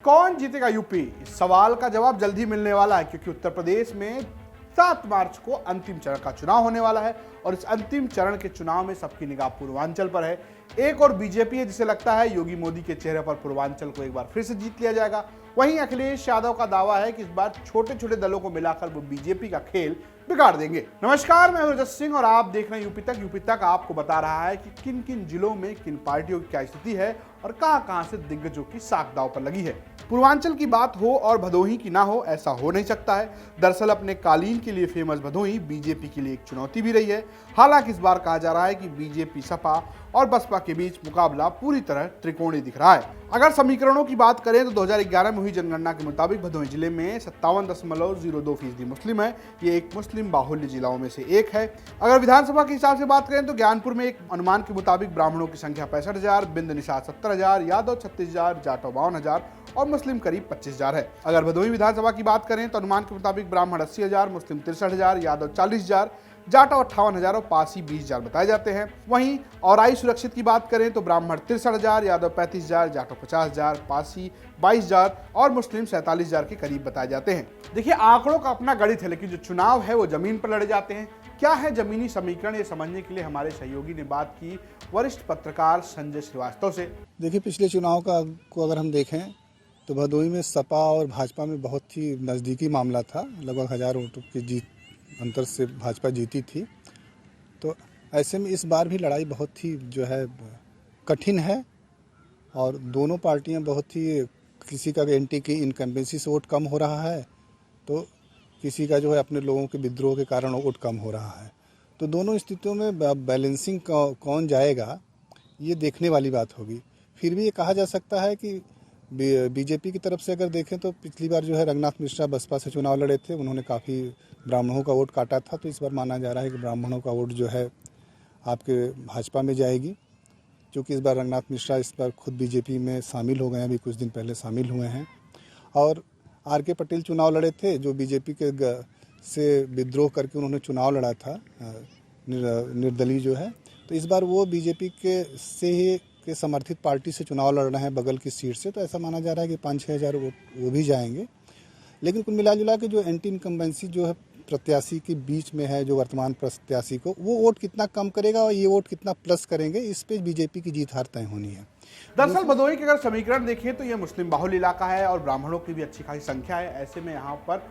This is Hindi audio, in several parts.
कौन जीतेगा यूपी? इस सवाल का जवाब जल्द ही मिलने वाला है, क्योंकि उत्तर प्रदेश में 7 मार्च को अंतिम चरण का चुनाव होने वाला है और इस अंतिम चरण के चुनाव में सबकी निगाह पूर्वांचल पर है। एक और बीजेपी है जिसे लगता है योगी मोदी के चेहरे पर पूर्वांचल को एक बार फिर से जीत लिया जाएगा। वहीं अखिलेश यादव का दावा है कि इस बार छोटे छोटे दलों को मिलाकर वो बीजेपी का खेल बिगाड़ देंगे। नमस्कार, मैं रजत सिंह और आप देख रहे हैं यूपी तक। यूपी तक आपको बता रहा है कि किन किन जिलों में किन पार्टियों की क्या स्थिति है और कहां से दिग्गजों की साख दांव पर लगी है। पूर्वांचल की बात हो और भदोही की ना हो, ऐसा हो नहीं सकता है। दरअसल अपने कालीन के लिए फेमस भदोही बीजेपी के लिए एक चुनौती भी रही है। हालांकि इस बार कहा जा रहा है कि बीजेपी, सपा और बसपा के बीच मुकाबला पूरी तरह त्रिकोणीय दिख रहा है। अगर समीकरणों की बात करें तो 2011 में हुई जनगणना के मुताबिक भदोही जिले में 57.02% मुस्लिम है। ये एक मुस्लिम बाहुल्य जिलाओं में से एक है। अगर विधानसभा के हिसाब से बात करें तो ज्ञानपुर में एक अनुमान के मुताबिक ब्राह्मणों की संख्या 65,000, बिंद निषाद 70,000, यादव 36,000, जाटव 52,000 और मुस्लिम करीब 25,000 है। अगर भदोही विधानसभा की बात करें तो अनुमान के मुताबिक ब्राह्मण 80,000, मुस्लिम 63,000, यादव 40,000, जाटव 58,000 और पासी 20,000 बताए जाते हैं। वहीं औराई सुरक्षित की बात करें तो ब्राह्मण 63,000, यादव 35,000, जाटव 50,000, पासी 22,000 और मुस्लिम 47,000 के करीब बताए जाते हैं। देखिए, आंकड़ों का अपना गणित है, लेकिन जो चुनाव है वो जमीन पर लड़े जाते हैं। क्या है जमीनी समीकरण, ये समझने के लिए हमारे सहयोगी ने बात की वरिष्ठ पत्रकार संजय श्रीवास्तव से। देखिए, पिछले चुनाव को अगर हम देखें तो भदोही में सपा और भाजपा में बहुत ही नज़दीकी मामला था। लगभग 1000 वोटों की जीत अंतर से भाजपा जीती थी। तो ऐसे में इस बार भी लड़ाई बहुत ही कठिन है और दोनों पार्टियां बहुत ही, किसी का एंटी की इनकम्बेंसी से वोट कम हो रहा है तो किसी का अपने लोगों के विद्रोह के कारण वोट कम हो रहा है। तो दोनों स्थितियों में बैलेंसिंग कौन जाएगा, ये देखने वाली बात होगी। फिर भी ये कहा जा सकता है कि बीजेपी की तरफ से अगर देखें तो पिछली बार रंगनाथ मिश्रा बसपा से चुनाव लड़े थे, उन्होंने काफ़ी ब्राह्मणों का वोट काटा था। तो इस बार माना जा रहा है कि ब्राह्मणों का वोट आपके भाजपा में जाएगी, क्योंकि इस बार रंगनाथ मिश्रा इस बार खुद बीजेपी में शामिल हो गए हैं, अभी कुछ दिन पहले शामिल हुए हैं। और आर.के. पटेल चुनाव लड़े थे, जो बीजेपी के से विद्रोह करके उन्होंने चुनाव लड़ा था, निर्दलीय है। तो इस बार वो बीजेपी के समर्थित पार्टी से चुनाव लड़ रहे हैं बगल की सीट से। तो ऐसा माना जा रहा है कि 5-6 हज़ार वोट वो भी जाएंगे। लेकिन कुल मिला जुला के जो एंटी इनकम्बेंसी प्रत्याशी के बीच में है, जो वर्तमान प्रत्याशी को, वो वोट कितना कम करेगा और ये वोट कितना प्लस करेंगे, इस पे बीजेपी की जीत हार तय होनी है। दरअसल भदोही के अगर समीकरण देखें तो ये मुस्लिम बाहुल्य इलाका है और ब्राह्मणों की भी अच्छी खासी संख्या है। ऐसे में यहाँ पर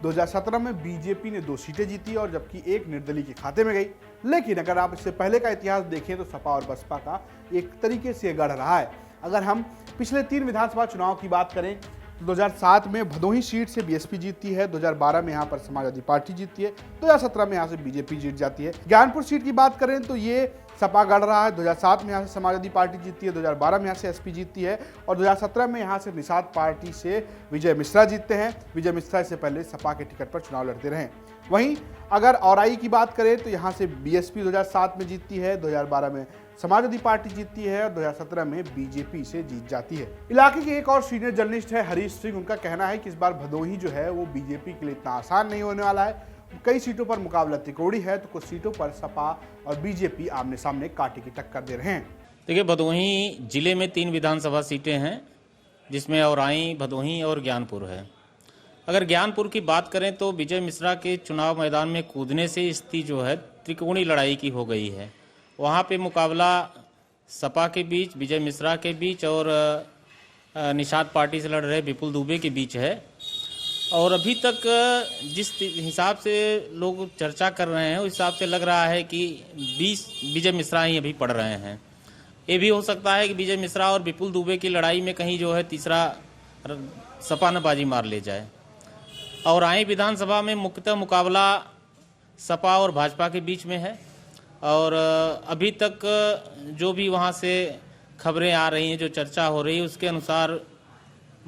2017 में बीजेपी ने 2 सीटें जीती और जबकि एक निर्दलीय के खाते में गई। लेकिन अगर आप इससे पहले का इतिहास देखें तो सपा और बसपा का एक तरीके से गढ़ रहा है। अगर हम पिछले 3 विधानसभा चुनाव की बात करें, 2007 में भदोही सीट से बीएसपी जीतती है, 2012 में यहाँ पर समाजवादी पार्टी जीतती है, 2017 में यहाँ से बीजेपी जीत जाती है। ज्ञानपुर सीट की बात करें तो ये सपा गढ़ रहा है, 2007 में यहाँ से समाजवादी पार्टी जीतती है, 2012 में यहाँ से एसपी जीतती है और 2017 में यहाँ से निषाद पार्टी से विजय मिश्रा जीतते हैं। विजय मिश्रा इससे पहले सपा के टिकट पर चुनाव लड़ते रहे। वहीं अगर औराई की बात करें तो यहाँ से बीएसपी 2007 में जीतती है, 2012 में समाजवादी पार्टी जीतती है और 2017 में बीजेपी से जीत जाती है। इलाके के एक और सीनियर जर्नलिस्ट है हरीश सिंह। उनका कहना है कि इस बार भदोही वो बीजेपी के लिए इतना आसान नहीं होने वाला है। कई सीटों पर मुकाबला त्रिकोणी है, तो कुछ सीटों पर सपा और बीजेपी आमने सामने कांटे की टक्कर दे रहे हैं। देखिए, भदोही जिले में 3 विधानसभा सीटें हैं, जिसमें औराई, भदोही और ज्ञानपुर है। अगर ज्ञानपुर की बात करें तो विजय मिश्रा के चुनाव मैदान में कूदने से स्थिति त्रिकोणीय लड़ाई की हो गई है। वहाँ पे मुकाबला सपा के बीच, विजय मिश्रा के बीच और निषाद पार्टी से लड़ रहे विपुल दुबे के बीच है। और अभी तक जिस हिसाब से लोग चर्चा कर रहे हैं उस हिसाब से लग रहा है कि 20 विजय मिश्रा ही अभी पड़ रहे हैं। ये भी हो सकता है कि विजय मिश्रा और विपुल दुबे की लड़ाई में कहीं तीसरा सपा न बाजी मार ले जाए। और आई विधानसभा में मुख्यतः मुकाबला सपा और भाजपा के बीच में है और अभी तक जो भी वहाँ से खबरें आ रही हैं, जो चर्चा हो रही है, उसके अनुसार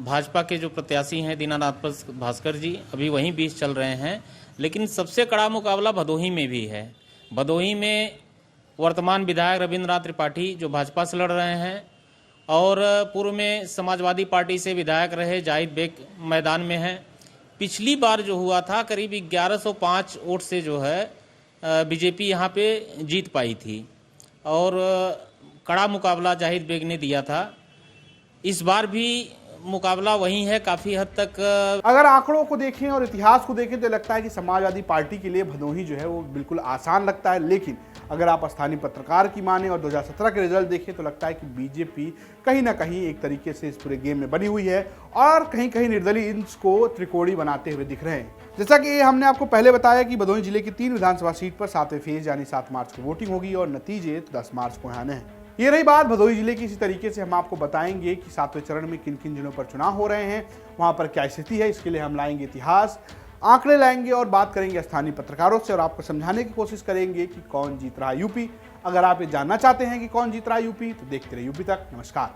भाजपा के जो प्रत्याशी हैं दीनानाथ भास्कर जी, अभी वहीं बीच चल रहे हैं। लेकिन सबसे कड़ा मुकाबला भदोही में भी है। भदोही में वर्तमान विधायक रविंद्रनाथ त्रिपाठी जो भाजपा से लड़ रहे हैं और पूर्व में समाजवादी पार्टी से विधायक रहे जाहिद बेग मैदान में हैं। पिछली बार जो हुआ था करीब 1105 वोट से बीजेपी यहाँ पे जीत पाई थी और कड़ा मुकाबला जाहिद बेग ने दिया था। इस बार भी मुकाबला वही है काफ़ी हद तक। अगर आंकड़ों को देखें और इतिहास को देखें तो लगता है कि समाजवादी पार्टी के लिए भदोही जो है वो बिल्कुल आसान लगता है, लेकिन अगर आप स्थानीय पत्रकार की माने और 2017 के रिजल्ट देखें तो लगता है कि बीजेपी कहीं ना कहीं एक तरीके से इस पूरे गेम में बनी हुई है और कहीं कहीं निर्दलीय को त्रिकोणी बनाते हुए दिख रहे हैं। जैसा कि हमने आपको पहले बताया कि भदोही जिले की 3 विधानसभा सीट पर 7वें फेज यानी 7 मार्च को वोटिंग होगी और नतीजे 10 मार्च को आने हैं। ये रही बात भदोही जिले की। इसी तरीके से हम आपको बताएंगे कि 7वें चरण में किन किन जिलों पर चुनाव हो रहे हैं, वहां पर क्या स्थिति है। इसके लिए हम लाएंगे इतिहास, आंकड़े लाएंगे और बात करेंगे स्थानीय पत्रकारों से और आपको समझाने की कोशिश करेंगे कि कौन जीत रहा है यूपी। अगर आप ये जानना चाहते हैं कि कौन जीत रहा है यूपी तो देखते रहिए यूपी तक। नमस्कार।